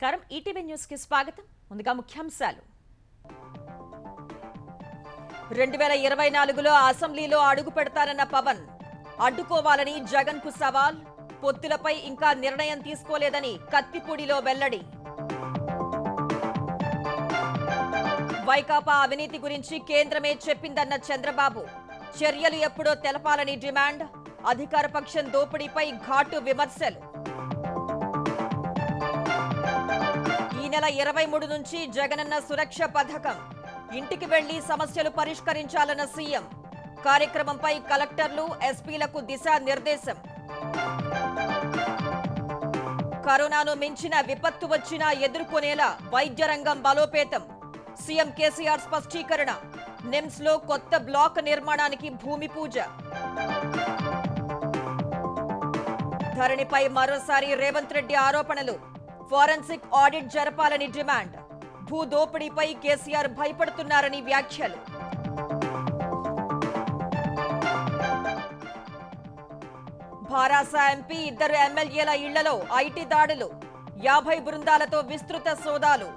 నమస్కారం ETV news కి స్వాగతం ముందుగా ముఖ్యాంశాలు 2024లో అసెంబ్లీలో అడుగు పెడతారన్న పవన్ అడ్డుకోవాలని జగన్ కు సవాల్ పొత్తులపై ఇంకా నిర్ణయం తీసుకోలేదని కత్తిపూడిలో వెల్లడి వైకాపా అవినీతి గురించి కేంద్రమే చెప్పిందన్న చంద్రబాబు చర్యలు ఎప్పుడో తెలపాలని డిమాండ్ అధికార పక్షం దోపిడీపై ఘాటు విమర్శలు ఈ నెల 23 నుంచి జగనన్న సురక్ష పథకం ఇంటికి వెళ్లి సమస్యలు పరిష్కరించాలన్న సీఎం కార్యక్రమంపై కలెక్టర్లు ఎస్పీలకు దిశానిర్దేశం కరోనాను మించిన విపత్తు వచ్చినా ఎదుర్కొనేలా వైద్య రంగం బలోపేతం సీఎం కేసీఆర్ స్పష్టీకరణ నిమ్స్ లో కొత్త బ్లాక్ నిర్మాణానికి భూమి పూజ ధరణిపై మరోసారి రేవంత్ రెడ్డి ఆరోపణలు ఫోరెన్సిక్ ఆడిట్ జరపాలని డిమాండ్ భూ దోపిడీపై కేసీఆర్ భయపడుతున్నారని వ్యాఖ్యలు భారాస ఎంపీ ఇద్దరు ఎమ్మెల్యేల ఇళ్లలో ఐటీ దాడులు 50 బృందాలతో విస్తృత సోదాలు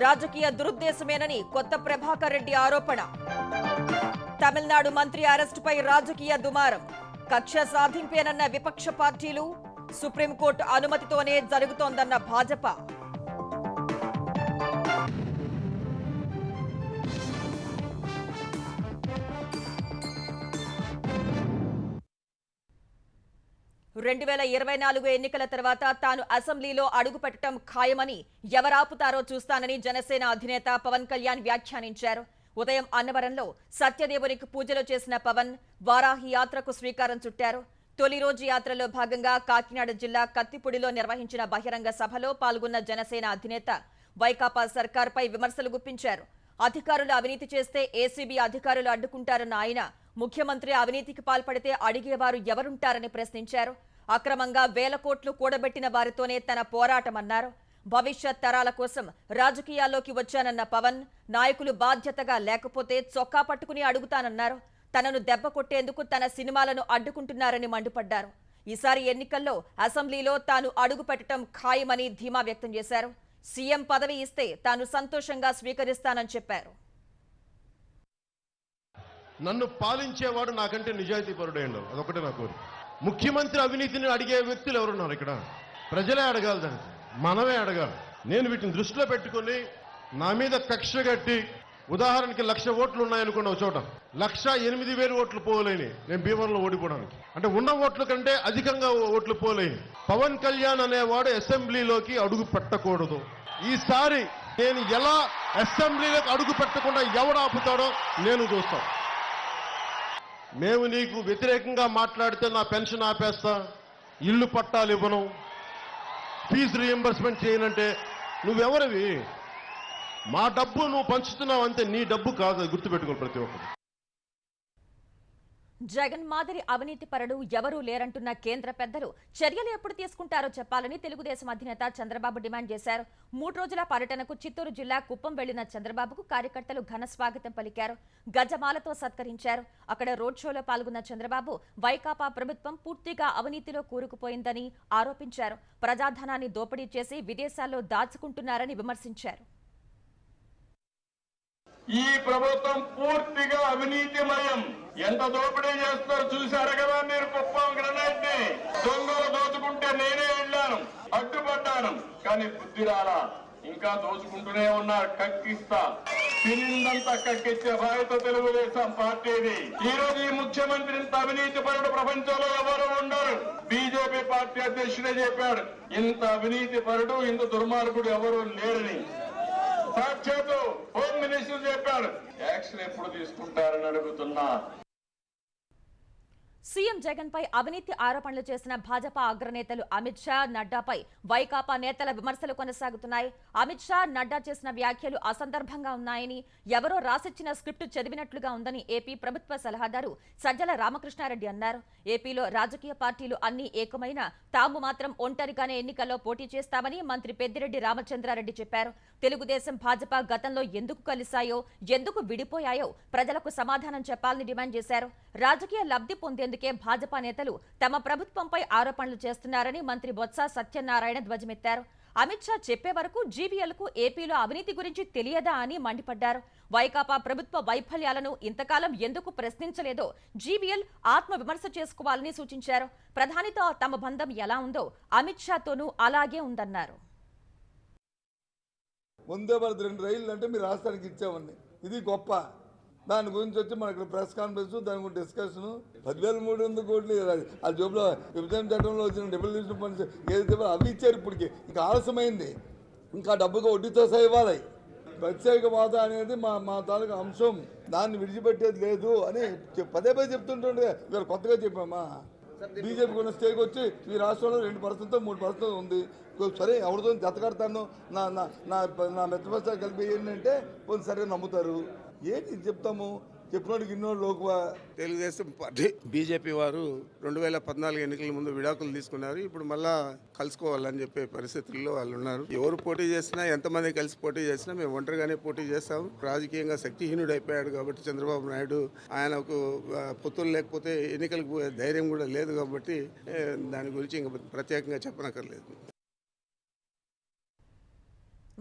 రాజకీయ దురుద్దేశమేనని కొత్త ప్రభాకర్ రెడ్డి ఆరోపణ తమిళనాడు మంత్రి అరెస్టుపై రాజకీయ దుమారం కక్ష సాధింపేనన్న విపక్ష పార్టీలు సుప్రీంకోర్టు అనుమతితోనే జరుగుతోందన్న భాజపా రెండు 2024 ఎన్నికల తర్వాత తాను అసెంబ్లీలో అడుగుపెట్టడం ఖాయమని ఎవరాపుతారో చూస్తానని జనసేన అధినేత పవన్ కళ్యాణ్ వ్యాఖ్యానించారు ఉదయం అన్నవరంలో సత్యదేవునికి పూజలు చేసిన పవన్ వారాహి యాత్రకు శ్రీకారం చుట్టారు తొలి రోజు యాత్రలో భాగంగా కాకినాడ జిల్లా కత్తిపూడిలో నిర్వహించిన బహిరంగ సభలో పాల్గొన్న జనసేన అధినేత వైకాపా సర్కార్పై విమర్శలు గుప్పించారు అధికారులు అవినీతి చేస్తే ఏసీబీ అధికారులు అడ్డుకుంటారన్న ఆయన ముఖ్యమంత్రి అవినీతికి పాల్పడితే అడిగేవారు ఎవరుంటారని ప్రశ్నించారు అక్రమంగా వేల కోట్లు కూడబెట్టిన వారితోనే తన పోరాటమన్నారు భవిష్యత్ తరాల కోసం రాజకీయాల్లోకి వచ్చానన్న పవన్ నాయకులు బాధ్యతగా లేకపోతే చొక్కా పట్టుకుని అడుగుతానన్నారు తనను దెబ్బ కొట్టేందుకు తన సినిమాలను అడ్డుకుంటున్నారని మండిపడ్డారు ఈసారి ఎన్నికల్లో అసెంబ్లీలో తాను అడుగు పెట్టడం ఖాయమని ధీమా వ్యక్తం చేశారు సీఎం పదవి ఇస్తే తాను సంతోషంగా స్వీకరిస్తానని చెప్పారు నన్ను పాలించేవాడు నాకంటే నిజాయితీపరుడైండు అదొకటే నా కోరిక ముఖ్యమంత్రి అవినీతిని అడిగే వ్యక్తులు ఎవరున్నారు ఇక్కడ ప్రజలే అడగాలి దానికి మనమే అడగాలి నేను వీటిని దృష్టిలో పెట్టుకుని నా మీద కక్ష కట్టి ఉదాహరణకి 1,00,000 ఓట్లు ఉన్నాయనుకున్న ఒక చోట 1,08,000 ఓట్లు పోలేని నేను భీమవరంలో ఓడిపోవడానికి అంటే ఉన్న ఓట్ల కంటే అధికంగా ఓట్లు పోలేని పవన్ కళ్యాణ్ అనేవాడు అసెంబ్లీలోకి అడుగు పెట్టకూడదు ఈసారి నేను ఎలా అసెంబ్లీలోకి అడుగు పెట్టకుండా ఎవడు ఆపుతాడో నేను చూస్తాను మేము నీకు వ్యతిరేకంగా మాట్లాడితే నా పెన్షన్ ఆపేస్తా ఇల్లు పట్టాలు ఇవ్వను ఫీజు రీఎంబర్స్మెంట్ చేయనంటే నువ్వెవరివి మా డబ్బు నువ్వు పంచుతున్నావు అంతే నీ డబ్బు కాదు గుర్తుపెట్టుకోవాలి ప్రతి ఒక్కరు జగన్ మాదిరి అవినీతి పరుడు ఎవరూ లేరంటున్న కేంద్ర పెద్దలు చర్యలు ఎప్పుడు తీసుకుంటారో చెప్పాలని తెలుగుదేశం అధినేత చంద్రబాబు డిమాండ్ చేశారు 3 రోజుల పర్యటనకు చిత్తూరు జిల్లా కుప్పం వెళ్లిన చంద్రబాబుకు కార్యకర్తలు ఘన స్వాగతం పలికారు గజమాలతో సత్కరించారు అక్కడ రోడ్ షోలో పాల్గొన్న చంద్రబాబు వైకాపా ప్రభుత్వం పూర్తిగా అవినీతిలో కూరుకుపోయిందని ఆరోపించారు ప్రజాధనాన్ని దోపిడీ చేసి విదేశాల్లో దాచుకుంటున్నారని విమర్శించారు ఈ ప్రభుత్వం పూర్తిగా అవినీతిమయం ఎంత దోపిడీ చేస్తారో చూశారు కదా మీరు కుప్పం గ్రనైట్ ని దొంగలు దోచుకుంటే నేనే వెళ్ళాను అడ్డుపడ్డాను కానీ బుద్ధి రాలా ఇంకా దోచుకుంటూనే ఉన్నారు కక్కిస్తా తినిందంతా కక్కిచ్చే బాధ్యత తెలుగుదేశం పార్టీది ఈ రోజు ఈ ముఖ్యమంత్రి ఇంత అవినీతి పరుడు ప్రపంచంలో ఎవరు ఉండరు బీజేపీ పార్టీ అధ్యక్షుడే చెప్పాడు ఇంత అవినీతి పరుడు ఇంత దుర్మార్గుడు ఎవరు లేరని సాక్షాత్తు హోమ్ మినిస్టర్ చెప్పాడు యాక్షన్ ఎప్పుడు తీసుకుంటారని అడుగుతున్నా సీఎం జగన్ పై అవినీతి ఆరోపణలు చేసిన భాజపా అగ్రనేతలు అమిత్ షా నడ్డాపై వైకాపా నేతల విమర్శలు కొనసాగుతున్నాయి అమిత్ షా నడ్డా చేసిన వ్యాఖ్యలు అసందర్భంగా ఉన్నాయని ఎవరో రాసిచ్చిన స్క్రిప్ట్ చదివినట్లుగా ఉందని ఏపీ ప్రభుత్వ సలహాదారు సజ్జల రామకృష్ణారెడ్డి అన్నారు ఏపీలో రాజకీయ పార్టీలు అన్ని ఏకమైన తాము మాత్రం ఒంటరిగానే ఎన్నికల్లో పోటీ చేస్తామని మంత్రి పెద్దిరెడ్డి రామచంద్రారెడ్డి చెప్పారు తెలుగుదేశం భాజపా గతంలో ఎందుకు కలిశాయో ఎందుకు విడిపోయాయో ప్రజలకు సమాధానం చెప్పాలని డిమాండ్ చేశారు రాజకీయ లబ్ధి పొందేందుకే భాజపా నేతలు తమ ప్రభుత్వంపై ఆరోపణలు చేస్తున్నారని మంత్రి బొత్స సత్యనారాయణ ధ్వజమెత్తారు అమిత్ షా చెప్పే వరకు జీవీఎల్కు ఏపీలో అవినీతి గురించి తెలియదా అని మండిపడ్డారు. వైకాపా ప్రభుత్వ వైఫల్యాలను ఇంతకాలం ఎందుకు ప్రశ్నించలేదో జీవీఎల్ ఆత్మవిమర్శ చేసుకోవాలని సూచించారు. ప్రధానితో తమ బంధం ఎలా ఉందో అమిత్ షాతోనూ అలాగే ఉందన్నారు. వందే భారత్ 2 రైళ్లు అంటే మీరు రాష్ట్రానికి ఇచ్చామండి, ఇది గొప్ప. దాని గురించి వచ్చి మనకి ప్రెస్ కాన్ఫరెన్స్, దాని గురించి డిస్కషన్. 10,300 కోట్లు ఆ జోబులో విభజన చట్టంలో వచ్చిన డెవల్యూషన్ ఫండ్స్ ఏదైతే అవి ఇచ్చారు. ఇప్పటికి ఇంకా ఆలస్యమైంది, ఇంకా డబ్బుగా వడ్డీతో సహా ఇవ్వాలి. ప్రత్యేక హోదా అనేది మా తాలూకా అంశం, దాన్ని విడిచిపెట్టేది లేదు అని పదే చెప్తుంటుండే. ఇవాళ కొత్తగా చెప్పామా, బీజేపీ ఉన్న స్టేకి వచ్చి ఈ రాష్ట్రంలో 2% 3% ఉంది. సరే ఎవరితో జతకడతాను నా మెత్తపస్తా కలిపి ఏంటంటే కొంచెం సరే నమ్ముతారు. ఏంటి చెప్తాము, చెప్పినోడికి ఇన్నోళ్ళు లోకువా. తెలుగుదేశం పార్టీ బీజేపీ వారు 2014 ఎన్నికల ముందు విడాకులు తీసుకున్నారు. ఇప్పుడు మళ్ళా కలుసుకోవాలని చెప్పే పరిస్థితుల్లో వాళ్ళు ఉన్నారు. ఎవరు పోటీ చేసినా, ఎంతమంది కలిసి పోటీ చేసినా మేము ఒంటరిగానే పోటీ చేస్తాము. రాజకీయంగా శక్తిహీనుడు అయిపోయాడు కాబట్టి చంద్రబాబు నాయుడు, ఆయనకు పొత్తులు లేకపోతే ఎన్నికలకు పోయే ధైర్యం కూడా లేదు కాబట్టి దాని గురించి ఇంకా ప్రత్యేకంగా చెప్పనక్కర్లేదు.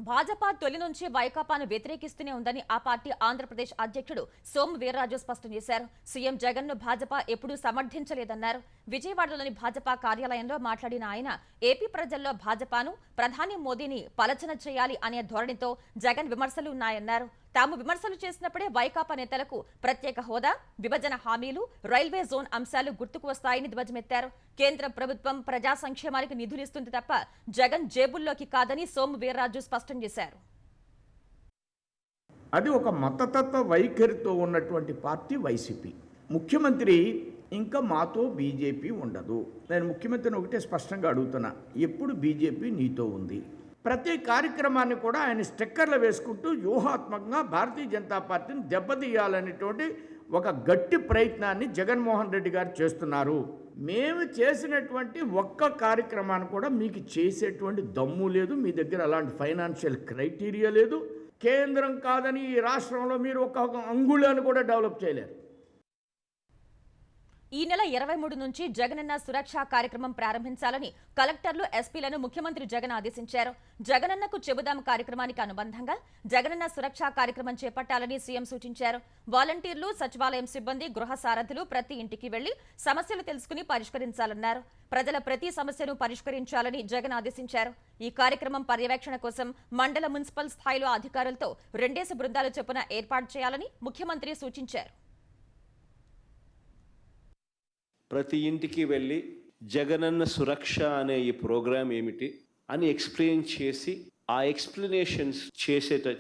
భాజపా తొలి నుంచి వైకాపాను వ్యతిరేకిస్తూనే ఉందని ఆ పార్టీ ఆంధ్రప్రదేశ్ అధ్యక్షుడు సోము వీర్రాజు స్పష్టం చేశారు. సీఎం జగన్ ను భాజపా ఎప్పుడూ సమర్థించలేదన్నారు. విజయవాడలోని భాజపా కార్యాలయంలో మాట్లాడిన ఆయన ఏపీ ప్రజల్లో భాజపాను, ప్రధాని మోదీని పలచన చేయాలి అనే ధోరణితో జగన్ విమర్శలు ఉన్నాయన్నారు. తాము విమర్శలు చేసినప్పుడే వైకాపా నేతలకు ప్రత్యేక హోదా, విభజన హామీలు, రైల్వే జోన్ అంశాలు గుర్తుకు వస్తాయని ధ్వజమెత్తారు. కేంద్ర ప్రభుత్వం ప్రజా సంక్షేమానికి నిధులిస్తుంది తప్ప జగన్ జేబుల్లోకి కాదని సోము వీర్రాజు స్పష్టం చేశారు. అది ఒక మతతత్వ వైఖరితో ఉన్నటువంటి పార్టీ వైసీపీ. ముఖ్యమంత్రి ఇంకా మాతో బీజేపీ ఉండదు. నేను ముఖ్యమంత్రిని ఒకటే స్పష్టంగా అడుగుతున్నా, ఎప్పుడు బీజేపీ నీతో ఉంది? ప్రతి కార్యక్రమాన్ని కూడా ఆయన స్టిక్కర్లు వేసుకుంటూ వ్యూహాత్మకంగా భారతీయ జనతా పార్టీని దెబ్బతీయాలనేటువంటి ఒక గట్టి ప్రయత్నాన్ని జగన్మోహన్ రెడ్డి గారు చేస్తున్నారు. మేము చేసినటువంటి ఒక్క కార్యక్రమాన్ని కూడా మీకు చేసేటువంటి దమ్ము లేదు. మీ దగ్గర అలాంటి ఫైనాన్షియల్ క్రైటీరియా లేదు. కేంద్రం కాదని ఈ రాష్ట్రంలో మీరు ఒక అంగుళాన్ని కూడా డెవలప్ చేయలేరు. ఈ నెల 23 నుంచి జగనన్న సురక్ష కార్యక్రమం ప్రారంభించాలని కలెక్టర్లు, ఎస్పీలను ముఖ్యమంత్రి జగన్ ఆదేశించారు. జగనన్నకు చెబుదాం కార్యక్రమానికి అనుబంధంగా జగనన్న సురక్ష కార్యక్రమం చేపట్టాలని సీఎం సూచించారు. వాలంటీర్లు, సచివాలయం సిబ్బంది, గృహ సారథులు ప్రతి ఇంటికి వెళ్లి సమస్యలు తెలుసుకుని పరిష్కరించాలన్నారు. ప్రజల ప్రతి సమస్యను పరిష్కరించాలని జగన్ ఆదేశించారు. ఈ కార్యక్రమం పర్యవేక్షణ కోసం మండల, మున్సిపల్ స్థాయిలో అధికారులతో 2 బృందాలు చొప్పున ఏర్పాటు చేయాలని ముఖ్యమంత్రి సూచించారు. ప్రతి ఇంటికి వెళ్ళి జగనన్న సురక్ష అనే ఈ ప్రోగ్రాం ఏమిటి అని ఎక్స్ప్లెయిన్ చేసి, ఆ ఎక్స్ప్లెనేషన్స్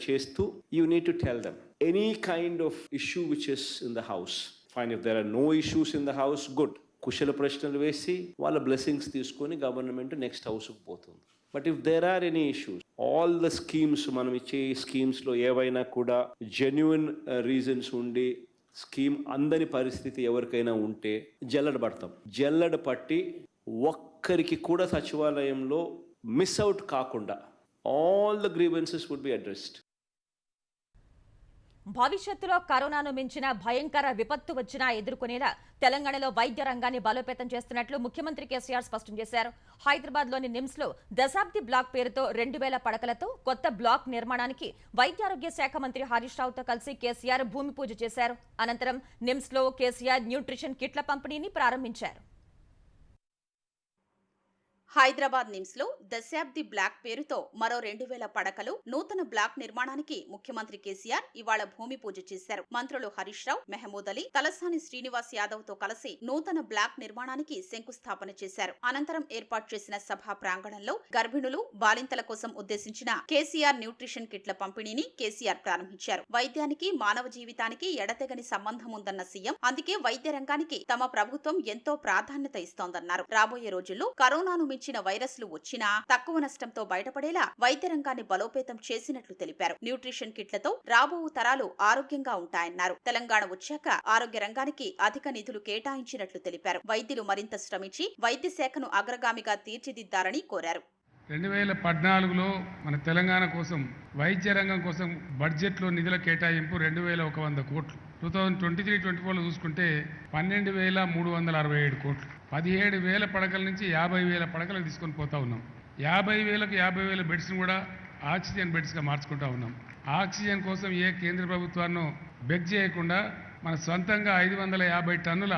చేస్తూ you need to tell them any kind of issue which is in the house. Fine, if there are no issues in the house, good. కుశల ప్రశ్నలు వేసి వాళ్ళ బ్లెస్సింగ్స్ తీసుకొని గవర్నమెంట్ నెక్స్ట్ హౌస్కి పోతుంది. But if there are any issues, all the schemes, మనం ఇచ్చే స్కీమ్స్లో ఏవైనా కూడా జెన్యున్ రీజన్స్ ఉండి స్కీమ్ అందని పరిస్థితి ఎవరికైనా ఉంటే జల్లెడ పడతాం. జల్లెడ పట్టి ఒక్కరికి కూడా సచివాలయంలో మిస్ అవుట్ కాకుండా all the grievances would be addressed. భవిష్యత్తులో కరోనాను మించిన భయంకర విపత్తు వచ్చినా ఎదుర్కొనేలా తెలంగాణలో వైద్య రంగాన్ని బలోపేతం చేస్తున్నట్లు ముఖ్యమంత్రి కేసీఆర్ స్పష్టం చేశారు. హైదరాబాద్లోని నిమ్స్లో దశాబ్ది బ్లాక్ పేరుతో 2000 పడకలతో కొత్త బ్లాక్ నిర్మాణానికి వైద్యారోగ్య శాఖ మంత్రి హరీష్ రావుతో కలిసి కేసీఆర్ భూమి పూజ చేశారు. అనంతరం నిమ్స్లో కేసీఆర్ న్యూట్రిషన్ కిట్ల పంపిణీని ప్రారంభించారు. హైదరాబాద్ నిమ్స్ లో దశాబ్ది బ్లాక్ పేరుతో మరో 2000 పడకలు నూతన బ్లాక్ నిర్మాణానికి ముఖ్యమంత్రి కేసీఆర్ ఇవాళ భూమి పూజ చేశారు. మంత్రులు హరీష్ రావు, మెహమూద్ అలీ, తలసాని శ్రీనివాస్ యాదవ్ తో కలిసి నూతన బ్లాక్ నిర్మాణానికి శంకుస్థాపన చేశారు. అనంతరం ఏర్పాటు చేసిన సభా ప్రాంగణంలో గర్భిణులు, బాలింతల కోసం ఉద్దేశించిన కేసీఆర్ న్యూట్రిషన్ కిట్ల పంపిణీని కేసీఆర్ ప్రారంభించారు. వైద్యానికి, మానవ జీవితానికి ఎడతెగని సంబంధం ఉందన్న సీఎం, అందుకే వైద్య రంగానికి తమ ప్రభుత్వం ఎంతో ప్రాధాన్యత ఇస్తోందన్నారు. రాబోయే రోజుల్లో కరోనాను మించిన వైరస్లు వచ్చినా తక్కువ నష్టంతో బయటపడేలా వైద్య రంగాన్ని బలోపేతం చేసినట్లు తెలిపారు. న్యూట్రిషన్ కిట్లతో రాబో తరాలు ఆరోగ్యంగా ఉంటాయన్నారు. తెలంగాణ వచ్చాక ఆరోగ్య రంగానికి అధిక నిధులు కేటాయించినట్లు తెలిపారు. వైద్యులు మరింత శ్రమించి వైద్య శాఖను అగ్రగామిగా తీర్చిదిద్దారని కోరారు. 2014లో మన తెలంగాణ కోసం వైద్య రంగం కోసం బడ్జెట్లో నిధుల కేటాయింపు 2100 కోట్లు. 2023-24లో చూసుకుంటే 12,367 కోట్లు. 17,000 పడకల నుంచి 50,000 పడకలకు తీసుకొని పోతా ఉన్నాం. 50,000కు 50,000 బెడ్స్ను కూడా ఆక్సిజన్ బెడ్స్గా మార్చుకుంటా ఉన్నాం. ఆక్సిజన్ కోసం ఏ కేంద్ర ప్రభుత్వాన్ని బెగ్ చేయకుండా మన సొంతంగా 550 టన్నుల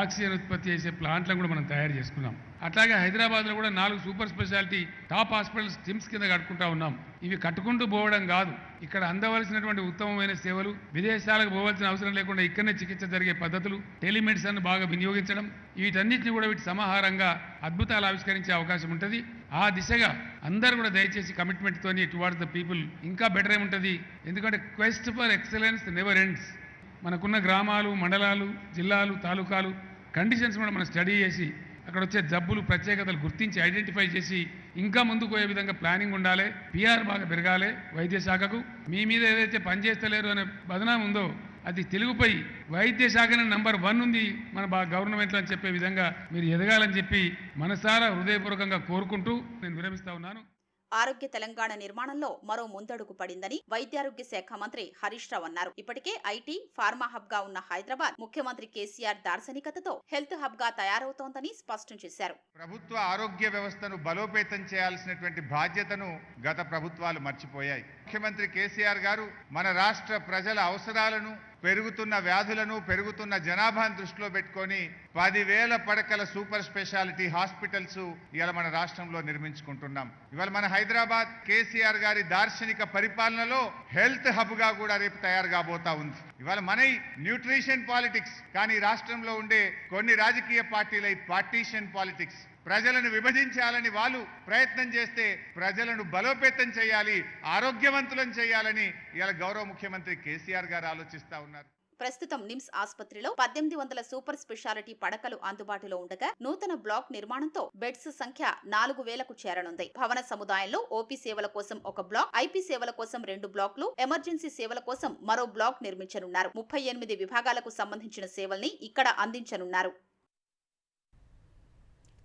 ఆక్సిజన్ ఉత్పత్తి చేసే ప్లాంట్లను కూడా మనం తయారు చేసుకున్నాం. అట్లాగే హైదరాబాద్లో కూడా 4 super speciality top hospitals TIMS కింద కట్టుకుంటా ఉన్నాం. ఇవి కట్టుకుంటూ పోవడం కాదు, ఇక్కడ అందవలసినటువంటి ఉత్తమమైన సేవలు, విదేశాలకు పోవాల్సిన అవసరం లేకుండా ఇక్కడనే చికిత్స జరిగే పద్ధతులు, టెలిమెడిసిన్ బాగా వినియోగించడం, వీటన్నిటిని కూడా వీటి సమాహారంగా అద్భుతాలు ఆవిష్కరించే అవకాశం ఉంటుంది. ఆ దిశగా అందరూ కూడా దయచేసి కమిట్మెంట్ తోని టువార్డ్స్ ద పీపుల్ ఇంకా బెటర్ ఏముంటుంది. ఎందుకంటే quest for excellence never ends. మనకున్న గ్రామాలు, మండలాలు, జిల్లాలు, తాలూకాలు కండిషన్స్ కూడా మనం స్టడీ చేసి అక్కడ వచ్చే జబ్బులు, ప్రత్యేకతలు గుర్తించి ఐడెంటిఫై చేసి ఇంకా ముందుకు పోయే విధంగా ప్లానింగ్ ఉండాలి. పిఆర్ బాగా పెరగాలి. వైద్య శాఖకు మీ మీద ఏదైతే పనిచేస్తలేరు అనే బదనాం ఉందో అది తెలుగుపోయి వైద్య శాఖనే నంబర్ 1 ఉంది మన గవర్నమెంట్లో అని చెప్పే విధంగా మీరు ఎదగాలని చెప్పి మనసారా హృదయపూర్వకంగా కోరుకుంటూ నేను విరమిస్తా ఉన్నాను. ఆరోగ్య తెలంగాణ నిర్మాణంలో మరో ముందడుగు పడిందని వైద్యారోగ్య శాఖ మంత్రి హరీష్ రావు అన్నారు. ఇప్పటికే ఐటీ, ఫార్మా హబ్ గా ఉన్న హైదరాబాద్ ముఖ్యమంత్రి కేసీఆర్ దార్శనికతతో హెల్త్ హబ్ గా తయారవుతోందని స్పష్టం చేశారు. ప్రభుత్వ ఆరోగ్య వ్యవస్థను బలోపేతం చేయాల్సినటువంటి బాధ్యతను గత ప్రభుత్వాలు మర్చిపోయాయి. ముఖ్యమంత్రి కేసీఆర్ గారు మన రాష్ట్ర ప్రజల అవసరాలను, పెరుగుతున్న వ్యాధులను, పెరుగుతున్న జనాభాను దృష్టిలో పెట్టుకొని 10,000 పడకల సూపర్ స్పెషాలిటీ హాస్పిటల్స్ ఇవాళ మన రాష్ట్రంలో నిర్మించుకుంటున్నాం. ఇవాళ మన హైదరాబాద్ కేసీఆర్ గారి దార్శనిక పరిపాలనలో హెల్త్ హబ్ గా కూడా రేపు తయారు కాబోతా ఉంది. ఇవాళ మన న్యూట్రిషన్ పాలిటిక్స్, కానీ రాష్ట్రంలో ఉండే కొన్ని రాజకీయ పార్టీల పార్టీషన్ పాలిటిక్స్, ప్రజలను విభజించాలని వాళ్ళు ప్రయత్నం చేస్తే ప్రజలను బలోపేతం చేయాలి, ఆరోగ్యవంతులను చేయాలని ఇవాళ గౌరవ ముఖ్యమంత్రి కేసీఆర్ గారు ఆలోచిస్తా ఉన్నారు. ప్రస్తుతం నిమ్స్ ఆసుపత్రిలో 1800 సూపర్ స్పెషాలిటీ పడకలు అందుబాటులో ఉండగా నూతన బ్లాక్ నిర్మాణంతో బెడ్స్ సంఖ్య 4,000కు చేరనుంది. భవన సముదాయంలో ఓపీ సేవల కోసం ఒక బ్లాక్, ఐపీ సేవల కోసం 2 బ్లాక్లు, ఎమర్జెన్సీ సేవల కోసం మరో బ్లాక్ నిర్మించనున్నారు. 38 విభాగాలకు సంబంధించిన సేవల్ని ఇక్కడ అందించనున్నారు.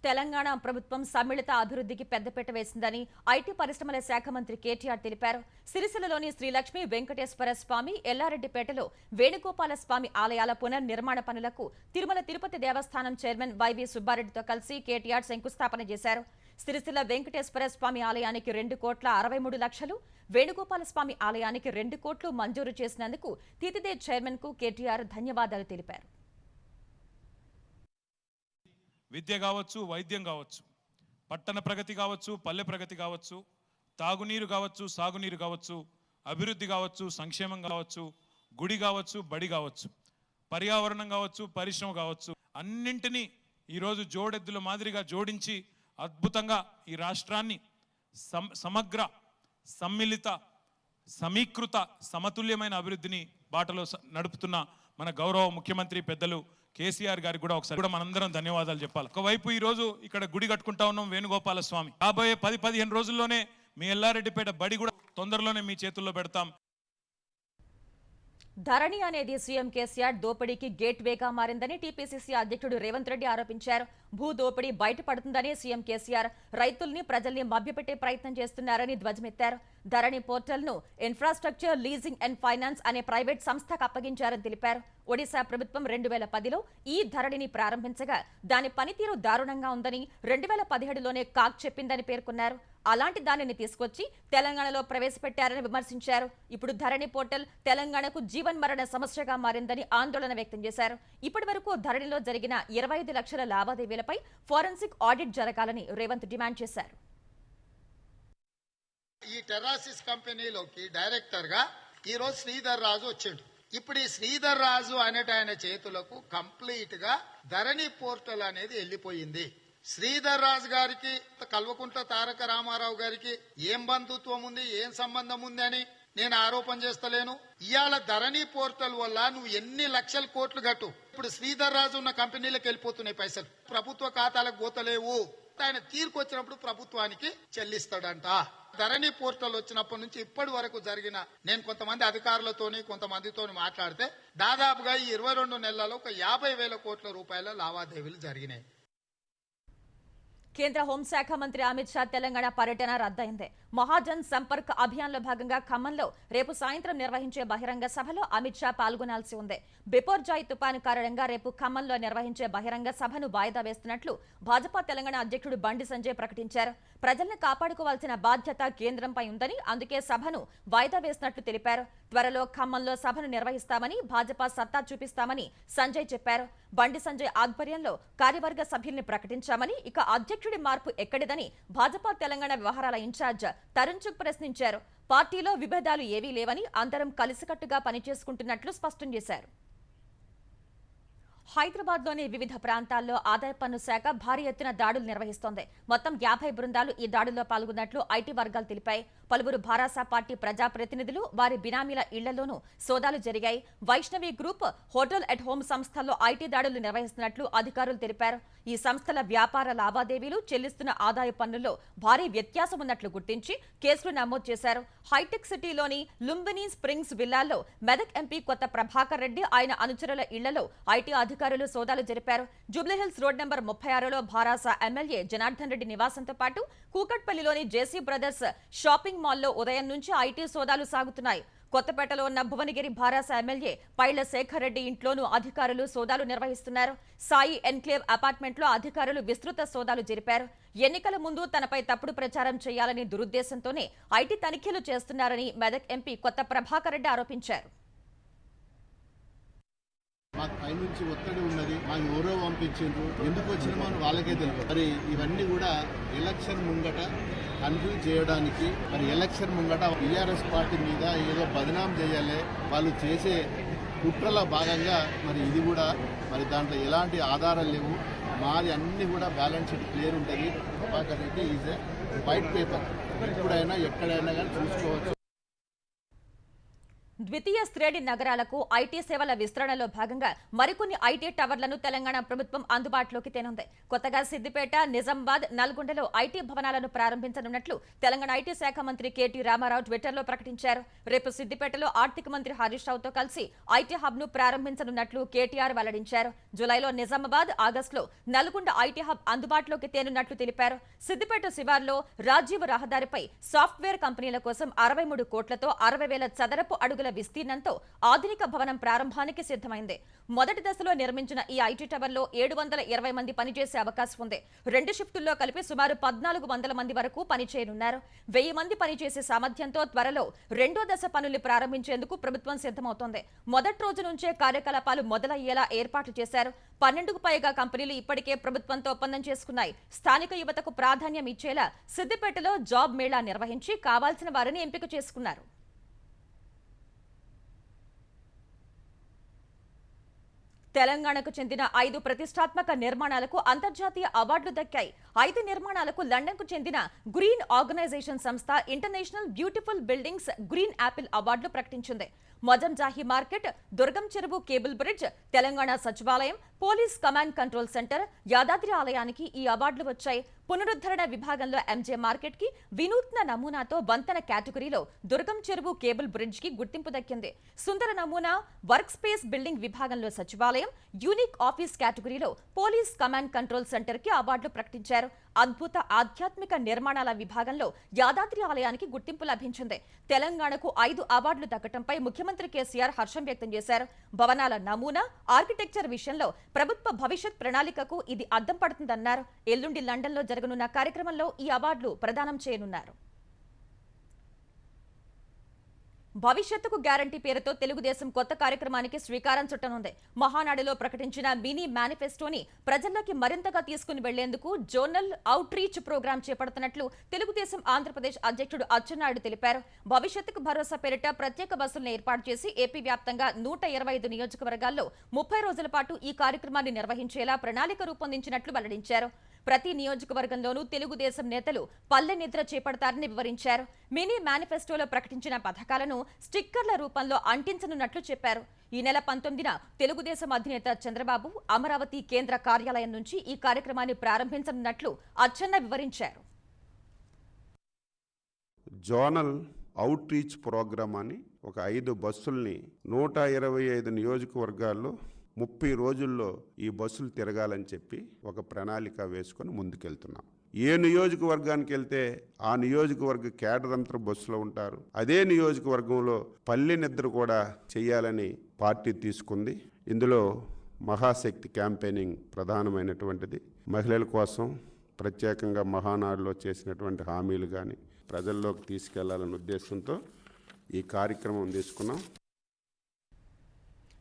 తెలంగాణ ప్రభుత్వం సమ్మిళిత అభివృద్ధికి పెద్దపీట వేసిందని ఐటీ పరిశ్రమల శాఖ మంత్రి కేటీఆర్ తెలిపారు. సిరిసిల్లలోని శ్రీలక్ష్మి వెంకటేశ్వర స్వామి, ఎల్లారెడ్డిపేటలో వేణుగోపాల స్వామి ఆలయాల పునర్నిర్మాణ పనులకు తిరుమల తిరుపతి దేవస్థానం చైర్మన్ వైవి సుబ్బారెడ్డితో కలిసి కేటీఆర్ శంకుస్థాపన చేశారు. సిరిసిల్ల వెంకటేశ్వర స్వామి ఆలయానికి 2,63,00,000, వేణుగోపాల స్వామి ఆలయానికి 2 కోట్లు మంజూరు చేసినందుకు తితిదే చైర్మన్ కు కేటీఆర్ ధన్యవాదాలు తెలిపారు. విద్య కావచ్చు, వైద్యం కావచ్చు, పట్టణ ప్రగతి కావచ్చు, పల్లె ప్రగతి కావచ్చు, తాగునీరు కావచ్చు, సాగునీరు కావచ్చు, అభివృద్ధి కావచ్చు, సంక్షేమం కావచ్చు, గుడి కావచ్చు, బడి కావచ్చు, పర్యావరణం కావచ్చు, పరిశ్రమ కావచ్చు, అన్నింటినీ ఈరోజు జోడెద్దుల మాదిరిగా జోడించి అద్భుతంగా ఈ రాష్ట్రాన్ని సమగ్ర, సమ్మిళిత, సమీకృత, సమతుల్యమైన అభివృద్ధిని బాటలో నడుపుతున్న మన గౌరవ ముఖ్యమంత్రి పెద్దలు కేసీఆర్ గారికి కూడా ఒకసారి మనందరం ధన్యవాదాలు చెప్పాలి. ఒకవైపు ఈ రోజు ఇక్కడ గుడి కట్టుకుంటా ఉన్నాం వేణుగోపాల స్వామి. రాబోయే 10-15 రోజుల్లోనే మీ ఎల్లారెడ్డిపేట బడి కూడా తొందరలోనే మీ చేతుల్లో పెడతాం. ధరణి అనేది సీఎం కేసీఆర్ దోపిడీకి గేట్వేగా మారిందని టీపీసీసీ అధ్యక్షుడు రేవంత్ రెడ్డి ఆరోపించారు. భూ దోపిడీ బయటపడుతుందని సీఎం కేసీఆర్ రైతుల్ని, ప్రజల్ని మభ్యపెట్టే ప్రయత్నం చేస్తున్నారని ధ్వజమెత్తారు. ధరణి పోర్టల్ను ఇన్ఫ్రాస్ట్రక్చర్ లీజింగ్ అండ్ ఫైనాన్స్ అనే ప్రైవేట్ సంస్థకు అప్పగించారని తెలిపారు. ఒడిశా ప్రభుత్వం 2010లో ఈ ధరణిని ప్రారంభించగా దాని పనితీరు దారుణంగా ఉందని 2017లోనే కాక్ చెప్పిందని పేర్కొన్నారు. అలాంటి దానిని తీసుకొచ్చి తెలంగాణలో ప్రవేశపెట్టారని విమర్శించారు. ఇప్పుడు ధరణి పోర్టల్ తెలంగాణకు జీవన్మరణ సమస్యగా మారిందని ఆందోళన వ్యక్తం చేశారు. ఇప్పటి వరకు ధరణిలో జరిగిన 25 లక్షల లావాదేవీలపై ఫోరెన్సిక్ ఆడిట్ జరగాలని రేవంత్ డిమాండ్ చేశారు. ఈ టెర్రాసిస్ కంపెనీలోకి డైరెక్టర్ గా ఈరోజు శ్రీధర్ రాజు వచ్చిండు. ఇప్పుడు ఈ శ్రీధర్ రాజు అనేటి ఆయన చేతులకు కంప్లీట్ గా ధరణి పోర్టల్ అనేది వెళ్లిపోయింది. శ్రీధర్ రాజు గారికి కల్వకుంట్ల తారక రామారావు గారికి ఏం బంధుత్వం ఉంది, ఏం సంబంధం ఉంది అని నేను ఆరోపణ చేస్తలేను. ఇవాళ ధరణి పోర్టల్ వల్ల నువ్వు ఎన్ని లక్షల కోట్లు కట్టు, ఇప్పుడు శ్రీధర్ రాజు ఉన్న కంపెనీలకు వెళ్ళిపోతున్నాయి పైసలు, ప్రభుత్వ ఖాతాలకు పోతలేవు. ఆయన తీర్పు వచ్చినప్పుడు ప్రభుత్వానికి చెల్లిస్తాడంట. ధరణి పోర్టల్ వచ్చినప్పటి నుంచి ఇప్పటి వరకు జరిగిన, నేను కొంతమంది అధికారులతోని కొంతమందితో మాట్లాడితే దాదాపుగా ఈ 22 నెలలలో ఒక 50,000 కోట్ల రూపాయల లావాదేవీలు జరిగినాయి. కేంద్ర హోంశాఖ మంత్రి అమిత్ షా తెలంగాణ పర్యటన రద్దయింది. మహాజన్ సంపర్క్ అభియాన్లో భాగంగా ఖమ్మంలో రేపు సాయంత్రం నిర్వహించే బహిరంగ సభలో అమిత్ షా పాల్గొనాల్సి ఉంది. బిపోర్జాయ్ తుపాను కారణంగా రేపు ఖమ్మంలో నిర్వహించే బహిరంగ సభను వాయిదా వేస్తున్నట్లు భాజపా తెలంగాణ అధ్యక్షుడు బండి సంజయ్ ప్రకటించారు. ప్రజల్ని కాపాడుకోవాల్సిన బాధ్యత కేంద్రంపై ఉందని, అందుకే సభను వాయిదా వేసినట్లు తెలిపారు. త్వరలో ఖమ్మంలో సభను నిర్వహిస్తామని, భాజపా సత్తా చూపిస్తామని సంజయ్ చెప్పారు. బండి సంజయ్ ఆధ్వర్యంలో కార్యవర్గ సభ్యుల్ని ప్రకటించామని, ఇక అధ్యక్షుడి మార్పు ఎక్కడిదని భాజపా తెలంగాణ వ్యవహారాల ఇన్ఛార్జ్ తరుణ్ చుక్ ప్రశ్నించారు. పార్టీలో విభేదాలు ఏవీ లేవని, అందరం కలిసికట్టుగా పనిచేసుకుంటున్నట్లు స్పష్టం చేశారు. హైదరాబాద్లోని వివిధ ప్రాంతాల్లో ఆదాయ పన్ను శాఖ భారీ ఎత్తున దాడులు నిర్వహిస్తోంది. మొత్తం 50 బృందాలు ఈ దాడుల్లో పాల్గొన్నట్లు ఐటీ వర్గాలు తెలిపాయి. పలువురు భారాసా పార్టీ ప్రజాప్రతినిధులు, వారి బినామీల ఇళ్లలోనూ సోదాలు జరిగాయి. Vaishnavi group, hotel at home సంస్థల్లో ఐటీ దాడులు నిర్వహిస్తున్నట్లు అధికారులు తెలిపారు. ఈ సంస్థల వ్యాపార లావాదేవీలు, చెల్లిస్తున్న ఆదాయ పన్నుల్లో భారీ వ్యత్యాసం ఉన్నట్లు గుర్తించి కేసులు నమోదు చేశారు. హైటెక్ సిటీలోని లుంబినీ స్ప్రింగ్స్ విల్లాల్లో మెదక్ ఎంపీ కొత్త ప్రభాకర్ రెడ్డి, ఆయన అనుచరుల ఇళ్లలో ఐటీ అధికారులు సోదాలు జరిపారు. Jubilee Hills road number 36లో భారాసా MLA Janardhan Reddy నివాసంతో పాటు కూకట్పల్లిలోని జేసీ బ్రదర్స్ షాపింగ్ మాల్లో ఉదయం నుంచి ఐటీ సోదాలు సాగుతున్నాయి. కొత్తపేటలో ఉన్న భువనగిరి భారాసా ఎమ్మెల్యే పైళ్ల శేఖర్ రెడ్డి ఇంట్లోనూ అధికారులు సోదాలు నిర్వహిస్తున్నారు. సాయి ఎన్క్లేవ్ అపార్ట్మెంట్లో అధికారులు విస్తృత సోదాలు జరిపారు. ఎన్నికల ముందు తనపై తప్పుడు ప్రచారం చేయాలని దురుద్దేశంతోనే ఐటీ తనిఖీలు చేస్తున్నారని మెదక్ ఎంపీ కొత్త ప్రభాకర్ రెడ్డి ఆరోపించారు. మాకు పైనుంచి ఒత్తిడి ఉన్నది, మాకు ఎవరో పంపించిండ్రు, ఎందుకు వచ్చినామో అని వాళ్ళకే తెలియదు. మరి ఇవన్నీ కూడా ఎలక్షన్ ముంగట కన్ఫ్యూజ్ చేయడానికి, మరి ఎలక్షన్ ముంగట టీఆర్ఎస్ పార్టీ మీద ఏదో బదనాం చేయాలి, వాళ్ళు చేసే కుట్రలో భాగంగా మరి ఇది కూడా మరి దాంట్లో ఎలాంటి ఆధారాలు లేవు. మాది అన్ని కూడా బ్యాలెన్స్ షీట్ క్లియర్ ఉంటుంది. Prabhakar Reddy is a white paper, ఎప్పుడైనా ఎక్కడైనా కానీ చూసుకోవచ్చు. ద్వితీయ శ్రేణి నగరాలకు ఐటీ సేవల విస్తరణలో భాగంగా మరికొన్ని ఐటీ టవర్లను తెలంగాణ ప్రభుత్వం అందుబాటులోకి తేనుంది. కొత్తగా సిద్దిపేట, నిజామాబాద్, నల్గొండలో ఐటీ భవనాలను ప్రారంభించనున్నట్లు తెలంగాణ ఐటీ శాఖ మంత్రి కేటీ రామారావు ట్విట్టర్లో ప్రకటించారు. రేపు సిద్దిపేటలో ఆర్థిక మంత్రి హరీష్ రావుతో కలిసి ఐటీ హబ్ ను ప్రారంభించనున్నట్లు కేటీఆర్ వెల్లడించారు. జులైలో నిజామాబాద్, ఆగస్టులో నల్గొండ ఐటీ హబ్ అందుబాటులోకి తేనున్నట్లు తెలిపారు. సిద్దిపేట శివార్లో రాజీవ్ రహదారిపై సాఫ్ట్వేర్ కంపెనీల కోసం 63 కోట్లతో 60,000 చదరపు అడుగుల విస్తీర్ణంతో ఆధునిక భవనం ప్రారంభానికి సిద్ధమైంది. మొదటి దశలో నిర్మించిన ఈ ఐటీ టవర్లో 720 మంది పనిచేసే అవకాశం ఉంది. 2 షిఫ్టుల్లో కలిపి సుమారు 1400 మంది వరకు పనిచేయనున్నారు. 1000 మంది పనిచేసే సామర్థ్యంతో త్వరలో 2వ దశ పనులు ప్రారంభించేందుకు ప్రభుత్వం సిద్ధమవుతోంది. మొదటి రోజు నుంచే కార్యకలాపాలు మొదలయ్యేలా ఏర్పాట్లు చేశారు. 12కు పైగా కంపెనీలు ఇప్పటికే ప్రభుత్వంతో ఒప్పందం చేసుకున్నాయి. స్థానిక యువతకు ప్రాధాన్యం ఇచ్చేలా సిద్దిపేటలో జాబ్ మేళా నిర్వహించి కావాల్సిన వారిని ఎంపిక చేసుకున్నారు. తెలంగాణకు చెందిన 5 ప్రతిష్టాత్మక నిర్మాణాలకు అంతర్జాతీయ అవార్డులు దక్కాయి. 5 నిర్మాణాలకు లండన్కు చెందిన గ్రీన్ ఆర్గనైజేషన్ సంస్థ international beautiful buildings green Apple అవార్డులు ప్రకటించింది. మొజంజాహి మార్కెట్, దుర్గం చెరువు కేబుల్ బ్రిడ్జ్, తెలంగాణ సచివాలయం, police command control centre, Yadadri ఆలయానికి ఈ అవార్డులు వచ్చాయి. పునరుద్ధరణ విభాగంలో ఎంజే మార్కెట్ కి, వినూత్న నమూనాతో వంతెన కేటగిరీలో దుర్గం చెరువు కేబుల్ బ్రిడ్జ్ కి గుర్తింపు దక్కింది. సుందర నమూనా వర్క్ స్పేస్ బిల్డింగ్ విభాగంలో సచివాలయం, యూనిక్ ఆఫీస్ కేటగిరీలో పోలీస్ కమాండ్ కంట్రోల్ సెంటర్ కి అవార్డులు ప్రకటించారు. అద్భుత ఆధ్యాత్మిక నిర్మాణాల విభాగంలో యాదాద్రి ఆలయానికి గుర్తింపు లభించింది. తెలంగాణకు 5 అవార్డులు దక్కడంపై ముఖ్యమంత్రి కేసీఆర్ హర్షం వ్యక్తం చేశారు. భవనాల నమూనా, ఆర్కిటెక్చర్ విషయంలో ప్రభుత్వ భవిష్యత్ ప్రణాళికకు ఇది అద్దం పడుతుందన్నారు. ఎల్లుండి లండన్లో జరగనున్న కార్యక్రమంలో ఈ అవార్డులు ప్రదానం చేయనున్నారు. భవిష్యత్తుకు గ్యారంటీ పేరుతో తెలుగుదేశం కొత్త కార్యక్రమానికి శ్రీకారం చుట్టనుంది. మహానాడులో ప్రకటించిన మినీ మేనిఫెస్టోని ప్రజల్లోకి మరింతగా తీసుకుని వెళ్లేందుకు జోనల్ అవుట్ రీచ్ ప్రోగ్రాం చేపడుతున్నట్లు తెలుగుదేశం ఆంధ్రప్రదేశ్ అధ్యక్షుడు అచ్చెన్నాయుడు తెలిపారు. భవిష్యత్తుకు భరోసా పేరిట ప్రత్యేక బస్సులను ఏర్పాటు చేసి ఏపీ వ్యాప్తంగా 125 నియోజకవర్గాల్లో 30 రోజుల పాటు ఈ కార్యక్రమాన్ని నిర్వహించేలా ప్రణాళిక రూపొందించినట్లు వెల్లడించారు. ప్రతి నియోజకవర్గంలోనూ తెలుగుదేశం నేతలు పల్లె నిద్ర చేపడతారని వివరించారు. మినీ మేనిఫెస్టోలో ప్రకటించిన పథకాలను స్టిక్కర్ల రూపంలో అంటించనున్నట్లు చెప్పారు. ఈ నెల 19న తెలుగుదేశం అధినేత చంద్రబాబు అమరావతి కేంద్ర కార్యాలయం నుంచి ఈ కార్యక్రమాన్ని ప్రారంభించనున్నట్లు అచ్చెన్న వివరించారు. జోనల్ అవుట్ రీచ్ ప్రోగ్రామ్ అని ఒక 5 బస్సుల్ని 125 నియోజకవర్గాల్లో 30 రోజుల్లో ఈ బస్సులు తిరగాలని చెప్పి ఒక ప్రణాళిక వేసుకొని ముందుకెళ్తున్నాం. ఏ నియోజకవర్గానికి వెళ్తే ఆ నియోజకవర్గ కేడర్ అంతా బస్సులో ఉంటారు. అదే నియోజకవర్గంలో పల్లె నిద్ర కూడా చేయాలని పార్టీ తీసుకుంది. ఇందులో మహాశక్తి క్యాంపెయినింగ్ ప్రధానమైనటువంటిది. మహిళల కోసం ప్రత్యేకంగా మహానాడులో చేసినటువంటి హామీలు కానీ ప్రజల్లోకి తీసుకెళ్లాలనే ఉద్దేశంతో ఈ కార్యక్రమం తీసుకున్నాం.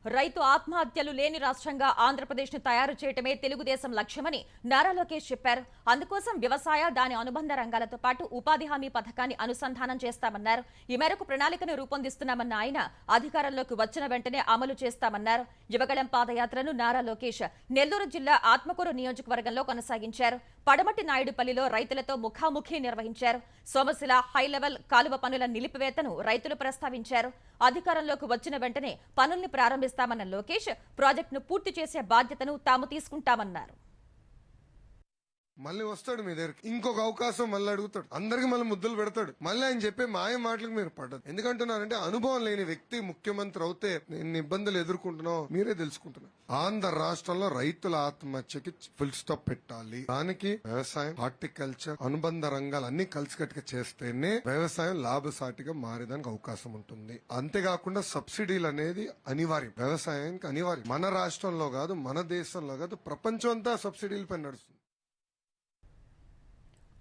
రైతు ఆత్మహత్యలు లేని రాష్ట్రంగా ఆంధ్రప్రదేశ్ను తయారు చేయటమే తెలుగుదేశం లక్ష్యమని నారా లోకేష్ చెప్పారు. అందుకోసం వ్యవసాయ, దాని అనుబంధ రంగాలతో పాటు ఉపాధి హామీ పథకాన్ని అనుసంధానం చేస్తామన్నారు. ఈ మేరకు ప్రణాళికను రూపొందిస్తున్నామన్న ఆయన అధికారంలోకి వచ్చిన వెంటనే అమలు చేస్తామన్నారు. యువగళం పాదయాత్రను నారా లోకేష్ నెల్లూరు జిల్లా ఆత్మకూరు నియోజకవర్గంలో కొనసాగించారు. పడమటి నాయుడుపల్లిలో రైతులతో ముఖాముఖి నిర్వహించారు. సోమశిల హైలెవెల్ కాలువ పనుల నిలిపివేతను రైతులు ప్రస్తావించారు. అధికారంలోకి వచ్చిన వెంటనే పనుల్ని ప్రారంభిస్తామన్న లోకేష్ ప్రాజెక్టును పూర్తి చేసే బాధ్యతను తాము తీసుకుంటామన్నారు. మళ్ళీ వస్తాడు మీ దగ్గరికి, ఇంకొక అవకాశం మళ్ళీ అడుగుతాడు, అందరికి మళ్ళీ ముద్దులు పెడతాడు. మళ్ళీ ఆయన చెప్పే మాయ మాటలకు మీరు పడ్డదు. ఎందుకంటున్నానంటే అనుభవం లేని వ్యక్తి ముఖ్యమంత్రి అవుతే ఎన్ని ఇబ్బందులు ఎదుర్కొంటున్నావు మీరే తెలుసుకుంటున్నారు. ఆంధ్ర రాష్ట్రంలో రైతుల ఆత్మహత్యకి ఫుల్ స్టాప్ పెట్టాలి. దానికి వ్యవసాయం, హార్టికల్చర్, అనుబంధ రంగాలు అన్ని కలిసికట్టుగా చేస్తేనే వ్యవసాయం లాభసాటిగా మారేదానికి అవకాశం ఉంటుంది. అంతేకాకుండా సబ్సిడీలు అనేది అనివార్యం, వ్యవసాయానికి అనివార్యం. మన రాష్ట్రంలో కాదు, మన దేశంలో కాదు, ప్రపంచం అంతా సబ్సిడీల పైన నడుస్తుంది.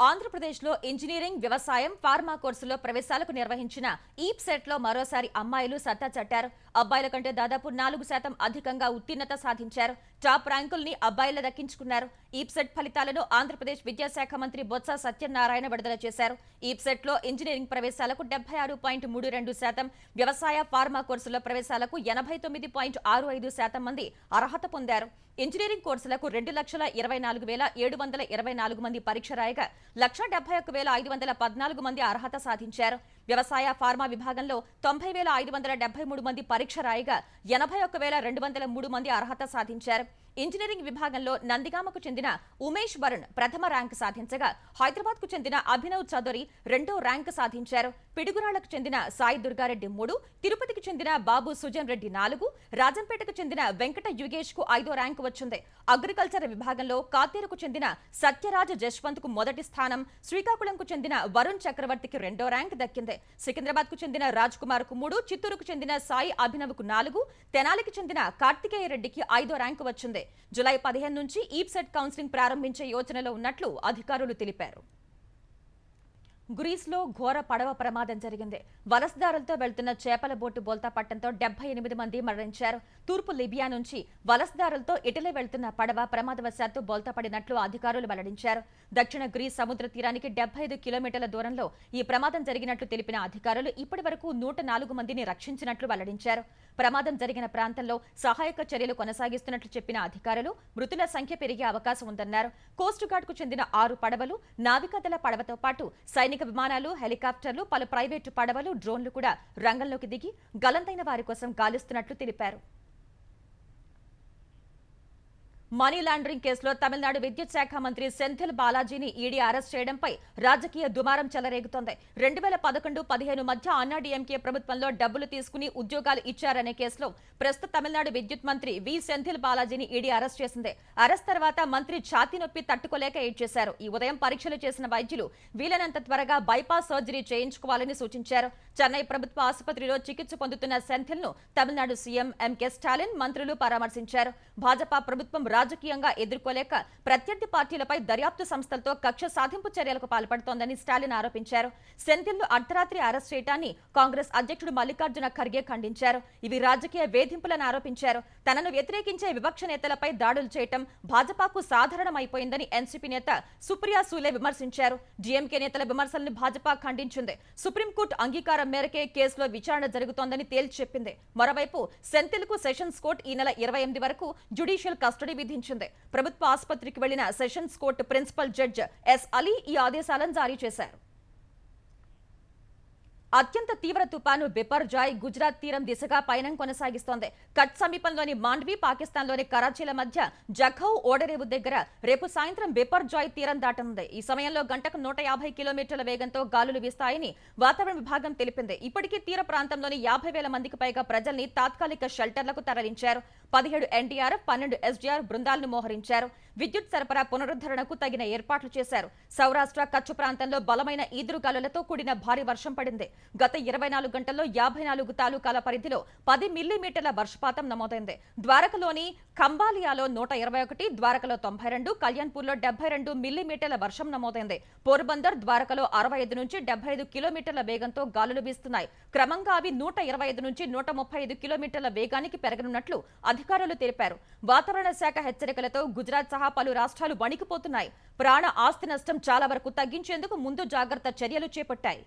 ఆంధ్రప్రదేశ్లో ఇంజనీరింగ్, వ్యవసాయం, ఫార్మా కోర్సులో ప్రవేశాలకు నిర్వహించిన ఈప్ సెట్లో మరోసారి అమ్మాయిలు సత్తా చాటారు. అబ్బాయిల కంటే దాదాపు 4% అధికంగా ఉత్తీర్ణత సాధించారు. టాప్ ర్యాంకుల్ని అబ్బాయిలు దక్కించుకున్నారు. ఈప్ సెట్ ఫలితాలను ఆంధ్రప్రదేశ్ విద్యాశాఖ మంత్రి బొత్స సత్యనారాయణ విడుదల చేశారు. ఈప్ సెట్లో ఇంజనీరింగ్ ప్రవేశాలకు 76.32%, వ్యవసాయ, ఫార్మా కోర్సులో ప్రవేశాలకు 89.65% మంది అర్హత పొందారు. ఇంజనీరింగ్ కోర్సులకు 2,24,724 మంది పరీక్ష రాయగా 1,71,514 మంది అర్హత సాధించారు. వ్యవసాయ, ఫార్మా విభాగంలో 90,573 మంది పరీక్ష రాయగా 81,203 మంది అర్హత సాధించారు. ఇంజనీరింగ్ విభాగంలో నందిగామకు చెందిన ఉమేష్ వరుణ్ ప్రథమ ర్యాంకు సాధించగా హైదరాబాద్ కు చెందిన అభినవ్ చౌదరి 2వ ర్యాంకు సాధించారు. పిడుగురాళ్లకు చెందిన సాయి దుర్గారెడ్డి 3, తిరుపతికి చెందిన బాబు సుజన్ రెడ్డి 4, రాజంపేటకు చెందిన వెంకట యుగేష్ కు 5వ ర్యాంకు వచ్చింది. అగ్రికల్చర్ విభాగంలో కాతేరుకు చెందిన సత్యరాజ్ జశ్వంత్ కు మొదటి స్థానం, శ్రీకాకుళంకు చెందిన వరుణ్ చక్రవర్తికి 2వ ర్యాంకు దక్కింది. సికింద్రాబాద్ కు చెందిన రాజ్ కుమార్ కు 3, చిత్తూరుకు చెందిన సాయి అభినవ్ కు 4, తెనాలికి చెందిన కార్తికేయ రెడ్డికి 5వ ర్యాంకు వచ్చింది. జూలై 15 నుంచి ఈప్ సెట్ కౌన్సిలింగ్ ప్రారంభించే యోచనలో ఉన్నట్లు అధికారులు తెలిపారు. గ్రీస్లో ఘోర పడవ ప్రమాదం జరిగింది. వలసదారులతో వెళ్తున్న చేపల బోటు బోల్తా పట్టడంతో 78 మంది మరణించారు. తూర్పు లిబియా నుంచి వలసదారులతో ఇటలీ వెళ్తున్న పడవ ప్రమాదవశాత్తు బోల్తా పడినట్లు అధికారులు వెల్లడించారు. దక్షిణ గ్రీస్ సముద్ర తీరానికి 75 కిలోమీటర్ల దూరంలో ఈ ప్రమాదం జరిగినట్లు తెలిపిన అధికారులు ఇప్పటి వరకు 104 మందిని రక్షించినట్లు వెల్లడించారు. ప్రమాదం జరిగిన ప్రాంతంలో సహాయక చర్యలు కొనసాగిస్తున్నట్లు చెప్పిన అధికారులు మృతుల సంఖ్య పెరిగే అవకాశం ఉందన్నారు. కోస్ట్ గార్డ్ కు చెందిన 6 పడవలు, నావికాదళ పడవతో పాటు సైనిక విమానాలు, హెలికాప్టర్లు, పలు ప్రైవేటు పడవలు, డ్రోన్లు కూడా రంగంలోకి దిగి గల్లంతైన వారి కోసం గాలిస్తున్నట్లు తెలిపారు. మనీ లాండరింగ్ కేసులో తమిళనాడు విద్యుత్ శాఖ మంత్రి సెంథిల్ బాలాజీని ఈడీ అరెస్ట్ చేయడంపై రాజకీయ దుమారం చెలరేగుతోంది. 2011-15 మధ్య అన్నాడీఎంకే ప్రభుత్వంలో డబ్బులు తీసుకుని ఉద్యోగాలు ఇచ్చారనే కేసులో ప్రస్తుత తమిళనాడు విద్యుత్ మంత్రి వి సెంథిల్ బాలాజీని ఈడీ అరెస్ట్ చేసింది. అరెస్ట్ తర్వాత మంత్రి ఛాతీ నొప్పి తట్టుకోలేక ఏడ్చేశారు. ఈ ఉదయం పరీక్షలు చేసిన వైద్యులు వీలైనంత త్వరగా బైపాస్ సర్జరీ చేయించుకోవాలని సూచించారు. చెన్నై ప్రభుత్వ ఆసుపత్రిలో చికిత్స పొందుతున్న సెంథిల్ ను తమిళనాడు సీఎం ఎంకే స్టాలిన్, మంత్రులు పరామర్శించారు. భాజపా ప్రభుత్వం రాజకీయంగా ఎదుర్కోలేక ప్రత్యర్థి పార్టీలపై దర్యాప్తు సంస్థలతో కక్ష సాధింపు చర్యలకు పాల్పడుతోందని స్టాలిన్ ఆరోపించారు. సెంథిల్ ను అర్ధరాత్రి అరెస్ట్ చేయడాన్ని కాంగ్రెస్ అధ్యక్షుడు మల్లికార్జున ఖర్గే ఖండించారు. ఇవి రాజకీయ వేధింపులను ఆరోపించారు. తనను వ్యతిరేకించే విపక్ష నేతలపై దాడులు చేయటం భాజపాకు సాధారణమైపోయిందని ఎన్సీపీ నేత సుప్రియా సూలే విమర్శించారు. డీఎంకే నేతల విమర్శలను భాజపా ఖండించింది. సుప్రీంకోర్టు అంగీకారం మేరకే కేసులో విచారణ జరుగుతోందని తేల్చి చెప్పింది. మరోవైపు సెంథిల్ కు సెషన్స్ కోర్టు ఈ నెల 28 వరకు జ్యుడిషియల్ కస్టడీ విధించింది. ప్రభుత్వ ఆసుపత్రికి వెళ్లిన sessions court principal judge S Ali ఈ ఆదేశాలను జారీ చేశారు. అత్యంత తీవ్ర తుపాను బిపర్జాయ్ గుజరాత్ తీరం దిశగా పయనం కొనసాగిస్తోంది. కచ్ సమీపంలోని మాండ్వి, పాకిస్తాన్లోని కరాచీల మధ్య జఖౌ ఓడరేవు దగ్గర రేపు సాయంత్రం బిపర్జాయ్ తీరం దాటనుంది. ఈ సమయంలో గంటకు 150 కిలోమీటర్ల వేగంతో గాలులు వీస్తాయని వాతావరణ విభాగం తెలిపింది. ఇప్పటికీ తీర ప్రాంతంలోని 50,000 మందికి పైగా ప్రజల్ని తాత్కాలిక షెల్టర్లకు తరలించారు. 17 ఎన్డీఆర్ఎఫ్, 12 ఎస్డీఆర్ బృందాలను మోహరించారు. విద్యుత్ సరఫరా పునరుద్ధరణకు తగిన ఏర్పాట్లు చేశారు. సౌరాష్ట్ర, కచ్ ప్రాంతంలో బలమైన ఈదురుగాలులతో కూడిన భారీ వర్షం పడింది. గత 24 గంటల్లో 54 తాలూకాల పరిధిలో 10 మిల్లీమీటర్ల వర్షపాతం నమోదైంది. ద్వారకలోని ఖంబాలియాలో 121, ద్వారకలో 92, కళ్యాణ్పూర్లో 72 మిల్లీమీటర్ల వర్షం నమోదైంది. పోర్బందర్, ద్వారకలో 65 నుంచి 75 కిలోమీటర్ల వేగంతో గాలులు వీస్తున్నాయి. క్రమంగా అవి 125 నుంచి 135 కిలోమీటర్ల వేగానికి పెరగనున్నట్లు అధికారులు తెలిపారు. వాతావరణ శాఖ హెచ్చరికలతో గుజరాత్ సహా పలు రాష్ట్రాలు వణికిపోతున్నాయి. ప్రాణ ఆస్తి నష్టం చాలా వరకు తగ్గించేందుకు ముందు జాగ్రత్త చర్యలు చేపట్టాయి.